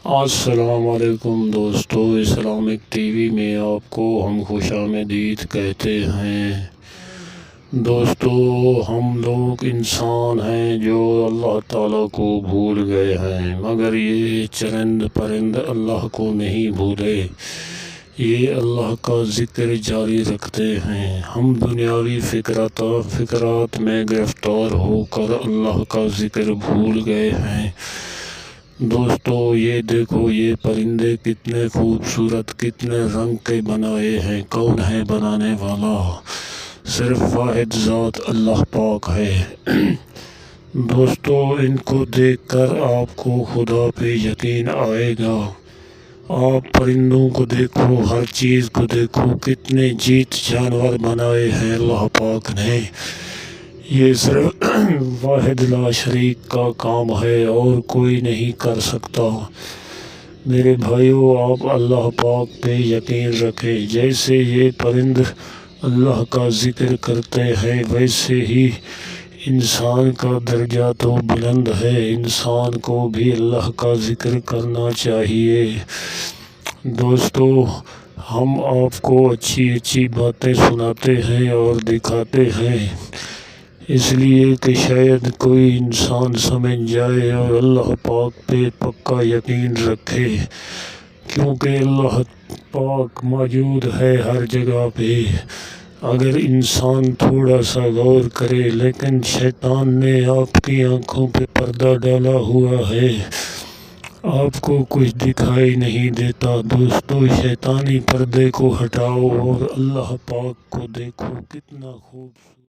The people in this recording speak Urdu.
السلام علیکم دوستو، اسلامک ٹی وی میں آپ کو ہم خوش آمدید کہتے ہیں۔ دوستو، ہم لوگ انسان ہیں جو اللہ تعالیٰ کو بھول گئے ہیں، مگر یہ چرند پرند اللہ کو نہیں بھولے، یہ اللہ کا ذکر جاری رکھتے ہیں۔ ہم دنیاوی فکرات میں گرفتار ہو کر اللہ کا ذکر بھول گئے ہیں۔ دوستو، یہ دیکھو، یہ پرندے کتنے خوبصورت، کتنے رنگ کے بنائے ہیں۔ کون ہے بنانے والا؟ صرف واحد ذات اللہ پاک ہے۔ دوستو، ان کو دیکھ کر آپ کو خدا پہ یقین آئے گا۔ آپ پرندوں کو دیکھو، ہر چیز کو دیکھو، کتنے جیت جانور بنائے ہیں اللہ پاک نے۔ یہ صرف واحد لا شریک کا کام ہے اور کوئی نہیں کر سکتا۔ میرے بھائیو، آپ اللہ پاک پہ یقین رکھیں۔ جیسے یہ پرند اللہ کا ذکر کرتے ہیں، ویسے ہی انسان کا درجہ تو بلند ہے۔ انسان کو بھی اللہ کا ذکر کرنا چاہیے۔ دوستو، ہم آپ کو اچھی اچھی باتیں سناتے ہیں اور دکھاتے ہیں، اس لیے کہ شاید کوئی انسان سمجھ جائے اور اللہ پاک پہ پکا یقین رکھے، کیونکہ اللہ پاک موجود ہے ہر جگہ پہ۔ اگر انسان تھوڑا سا غور کرے، لیکن شیطان نے آپ کی آنکھوں پہ پردہ ڈالا ہوا ہے، آپ کو کچھ دکھائی نہیں دیتا۔ دوستو، شیطانی پردے کو ہٹاؤ اور اللہ پاک کو دیکھو، کتنا خوبصورت